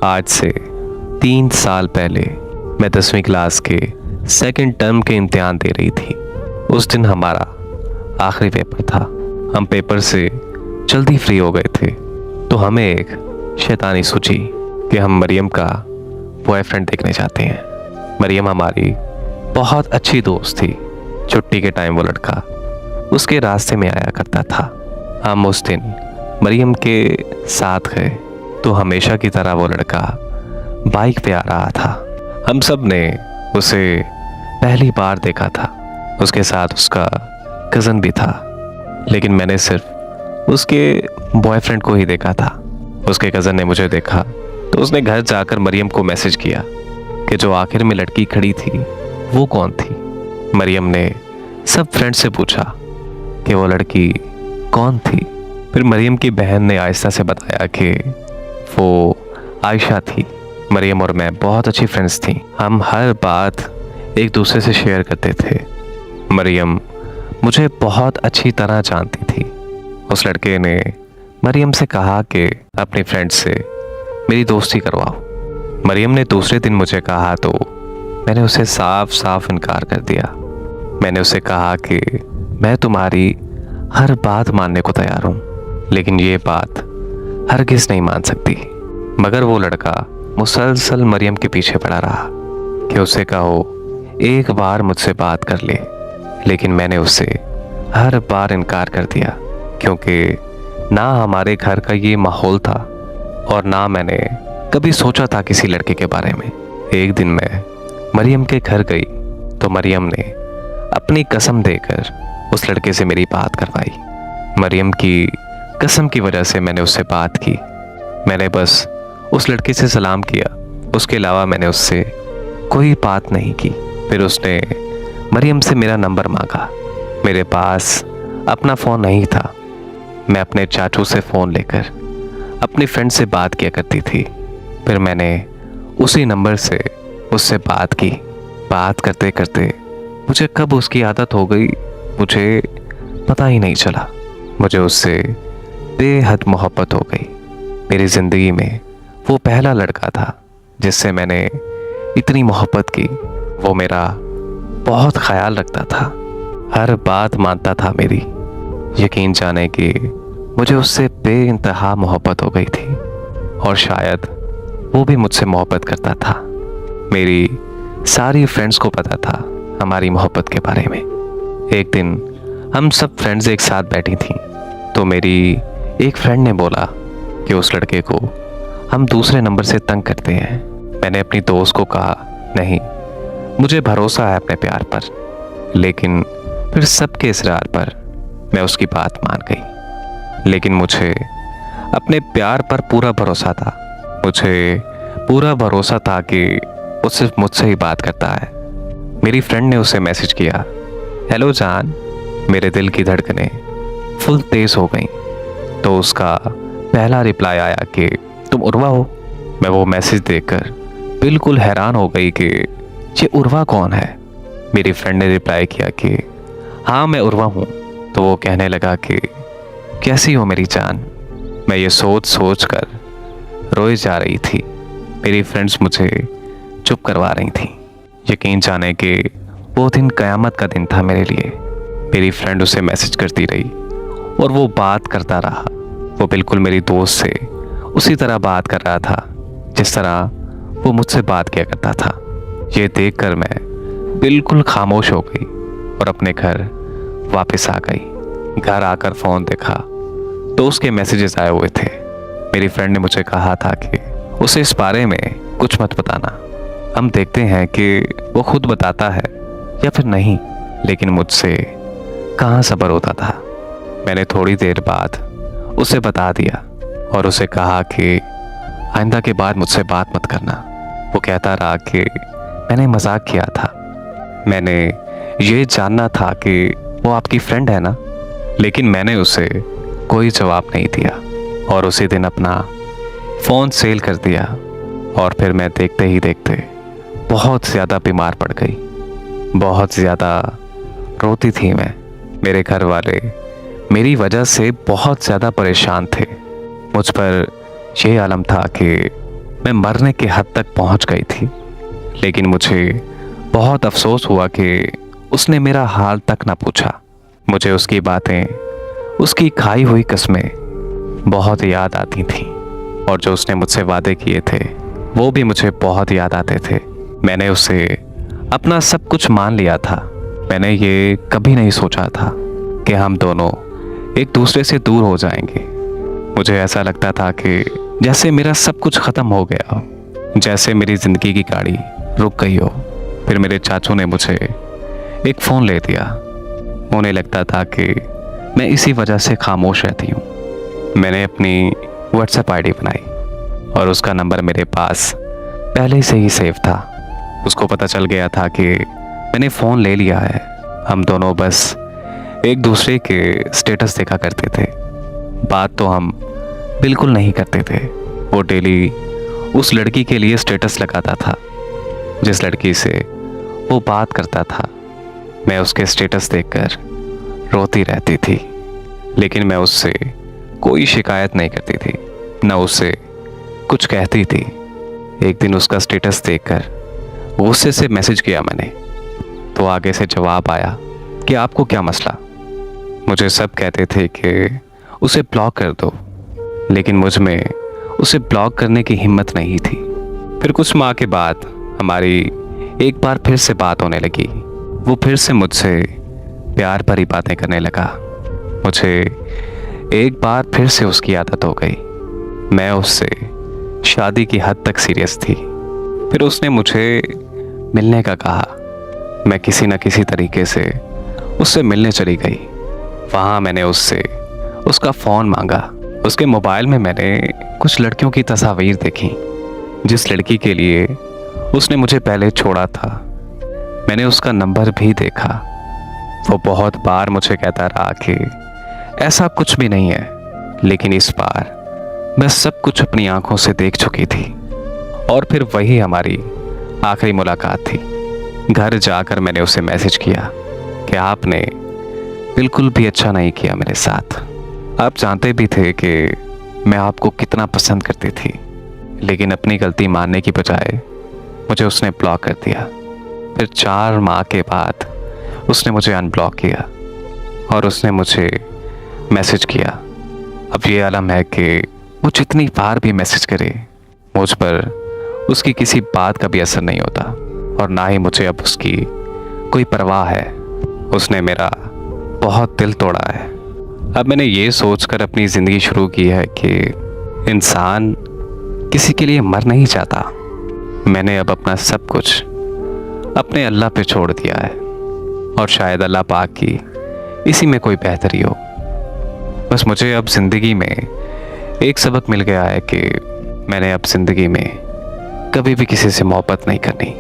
आज से 3 साल पहले मैं 10वीं क्लास के सेकंड टर्म के इम्तिहान दे रही थी। उस दिन हमारा आखिरी पेपर था। हम पेपर से जल्दी फ्री हो गए थे तो हमें एक शैतानी सूझी कि हम मरियम का बॉयफ्रेंड देखने जाते हैं। मरियम हमारी बहुत अच्छी दोस्त थी। छुट्टी के टाइम वो लड़का उसके रास्ते में आया करता था। हम उस दिन मरियम के साथ गए तो हमेशा की तरह वो लड़का बाइक पे आ रहा था। हम सब ने उसे पहली बार देखा था। उसके साथ उसका कज़न भी था, लेकिन मैंने सिर्फ उसके बॉयफ्रेंड को ही देखा था। उसके कज़न ने मुझे देखा तो उसने घर जाकर मरियम को मैसेज किया कि जो आखिर में लड़की खड़ी थी वो कौन थी। मरियम ने सब फ्रेंड से पूछा कि वो लड़की कौन थी। फिर मरियम की बहन ने आहिस्ता से बताया कि वो आयशा थी। मरियम और मैं बहुत अच्छी फ्रेंड्स थी। हम हर बात एक दूसरे से शेयर करते थे। मरियम मुझे बहुत अच्छी तरह जानती थी। उस लड़के ने मरियम से कहा कि अपनी फ्रेंड से मेरी दोस्ती करवाओ। मरियम ने दूसरे दिन मुझे कहा तो मैंने उसे साफ साफ इनकार कर दिया। मैंने उसे कहा कि मैं तुम्हारी हर बात मानने को तैयार हूँ, लेकिन ये बात हरगिज़ नहीं मान सकती। मगर वो लड़का मुसलसल मरियम के पीछे पड़ा रहा कि उसे कहो एक बार मुझसे बात कर ले, लेकिन मैंने उसे हर बार इनकार कर दिया क्योंकि ना हमारे घर का ये माहौल था और ना मैंने कभी सोचा था किसी लड़के के बारे में। एक दिन मैं मरियम के घर गई तो मरियम ने अपनी कसम देकर उस लड़के से मेरी बात करवाई। मरियम की कसम की वजह से मैंने उससे बात की। मैंने बस उस लड़के से सलाम किया, उसके अलावा मैंने उससे कोई बात नहीं की। फिर उसने मरियम से मेरा नंबर मांगा। मेरे पास अपना फ़ोन नहीं था। मैं अपने चाचू से फ़ोन लेकर अपनी फ्रेंड से बात किया करती थी। फिर मैंने उसी नंबर से उससे बात की। बात करते करते मुझे कब उसकी आदत हो गई मुझे पता ही नहीं चला। मुझे उससे बेहद मोहब्बत हो गई। मेरी ज़िंदगी में वो पहला लड़का था जिससे मैंने इतनी मोहब्बत की। वो मेरा बहुत ख्याल रखता था, हर बात मानता था मेरी। यकीन जाने कि मुझे उससे बेइंतहा मोहब्बत हो गई थी और शायद वो भी मुझसे मोहब्बत करता था। मेरी सारी फ्रेंड्स को पता था हमारी मोहब्बत के बारे में। एक दिन हम सब फ्रेंड्स एक साथ बैठी थीं तो मेरी एक फ्रेंड ने बोला कि उस लड़के को हम दूसरे नंबर से तंग करते हैं। मैंने अपनी दोस्त को कहा नहीं, मुझे भरोसा है अपने प्यार पर। लेकिन फिर सबके इसरार पर मैं उसकी बात मान गई। लेकिन मुझे अपने प्यार पर पूरा भरोसा था। मुझे पूरा भरोसा था कि वो सिर्फ मुझसे ही बात करता है। मेरी फ्रेंड ने उसे मैसेज किया, हेलो जान। मेरे दिल की धड़कनें फुल तेज हो गईं। तो उसका पहला रिप्लाई आया कि तुम उर्वा हो। मैं वो मैसेज देखकर बिल्कुल हैरान हो गई कि ये उर्वा कौन है। मेरी फ्रेंड ने रिप्लाई किया कि हाँ मैं उर्वा हूँ। तो वो कहने लगा कि कैसी हो मेरी जान। मैं ये सोच सोच कर रोए जा रही थी। मेरी फ्रेंड्स मुझे चुप करवा रही थी। यकीन जाने कि वो दिन क़यामत का दिन था मेरे लिए। मेरी फ्रेंड उसे मैसेज करती रही और वो बात करता रहा। वो बिल्कुल मेरी दोस्त से उसी तरह बात कर रहा था जिस तरह वो मुझसे बात किया करता था। ये देखकर मैं बिल्कुल खामोश हो गई और अपने घर वापस आ गई। घर आकर फ़ोन देखा तो उसके मैसेजेस आए हुए थे। मेरी फ्रेंड ने मुझे कहा था कि उसे इस बारे में कुछ मत बताना, हम देखते हैं कि वो खुद बताता है या फिर नहीं। लेकिन मुझसे कहाँ सब्र होता था। मैंने थोड़ी देर बाद उसे बता दिया और उसे कहा कि आइंदा के बाद मुझसे बात मत करना। वो कहता रहा कि मैंने मजाक किया था, मैंने ये जानना था कि वो आपकी फ्रेंड है ना। लेकिन मैंने उसे कोई जवाब नहीं दिया और उसी दिन अपना फ़ोन सेल कर दिया। और फिर मैं देखते ही देखते बहुत ज़्यादा बीमार पड़ गई। बहुत ज़्यादा रोती थी मैं। मेरे घर वाले मेरी वजह से बहुत ज़्यादा परेशान थे। मुझ पर यह आलम था कि मैं मरने की हद तक पहुंच गई थी। लेकिन मुझे बहुत अफसोस हुआ कि उसने मेरा हाल तक ना पूछा। मुझे उसकी बातें, उसकी खाई हुई कस्में बहुत याद आती थीं, और जो उसने मुझसे वादे किए थे वो भी मुझे बहुत याद आते थे। मैंने उसे अपना सब कुछ मान लिया था। मैंने ये कभी नहीं सोचा था कि हम दोनों एक दूसरे से दूर हो जाएंगे। मुझे ऐसा लगता था कि जैसे मेरा सब कुछ ख़त्म हो गया हो, जैसे मेरी ज़िंदगी की गाड़ी रुक गई हो। फिर मेरे चाचू ने मुझे एक फ़ोन ले दिया। उन्हें लगता था कि मैं इसी वजह से खामोश रहती हूँ। मैंने अपनी व्हाट्सएप आईडी बनाई और उसका नंबर मेरे पास पहले से ही सेव था। उसको पता चल गया था कि मैंने फ़ोन ले लिया है। हम दोनों बस एक दूसरे के स्टेटस देखा करते थे, बात तो हम बिल्कुल नहीं करते थे। वो डेली उस लड़की के लिए स्टेटस लगाता था जिस लड़की से वो बात करता था। मैं उसके स्टेटस देखकर रोती रहती थी, लेकिन मैं उससे कोई शिकायत नहीं करती थी, न उससे कुछ कहती थी। एक दिन उसका स्टेटस देखकर गुस्से से मैसेज किया मैंने, तो आगे से जवाब आया कि आपको क्या मसला। मुझे सब कहते थे कि उसे ब्लॉक कर दो, लेकिन मुझ में उसे ब्लॉक करने की हिम्मत नहीं थी। फिर कुछ माह के बाद हमारी एक बार फिर से बात होने लगी। वो फिर से मुझसे प्यार भरी बातें करने लगा। मुझे एक बार फिर से उसकी आदत हो गई। मैं उससे शादी की हद तक सीरियस थी। फिर उसने मुझे मिलने का कहा। मैं किसी न किसी तरीके से उससे मिलने चली गई। वहाँ मैंने उससे उसका फ़ोन मांगा। उसके मोबाइल में मैंने कुछ लड़कियों की तस्वीर देखी जिस लड़की के लिए उसने मुझे पहले छोड़ा था। मैंने उसका नंबर भी देखा। वो बहुत बार मुझे कहता रहा कि ऐसा कुछ भी नहीं है, लेकिन इस बार मैं सब कुछ अपनी आंखों से देख चुकी थी। और फिर वही हमारी आखिरी मुलाकात थी। घर जाकर मैंने उसे मैसेज किया कि आपने बिल्कुल भी अच्छा नहीं किया मेरे साथ। आप जानते भी थे कि मैं आपको कितना पसंद करती थी, लेकिन अपनी गलती मानने की बजाय मुझे उसने ब्लॉक कर दिया। फिर 4 माह के बाद उसने मुझे अनब्लॉक किया और उसने मुझे मैसेज किया। अब ये आलम है कि वो जितनी बार भी मैसेज करे, मुझ पर उसकी किसी बात का भी असर नहीं होता, और ना ही मुझे अब उसकी कोई परवाह है। उसने मेरा बहुत दिल तोड़ा है। अब मैंने ये सोचकर अपनी ज़िंदगी शुरू की है कि इंसान किसी के लिए मर नहीं जाता। मैंने अब अपना सब कुछ अपने अल्लाह पे छोड़ दिया है, और शायद अल्लाह पाक की इसी में कोई बेहतरी हो। बस मुझे अब ज़िंदगी में एक सबक मिल गया है कि मैंने अब ज़िंदगी में कभी भी किसी से मोहब्बत नहीं करनी।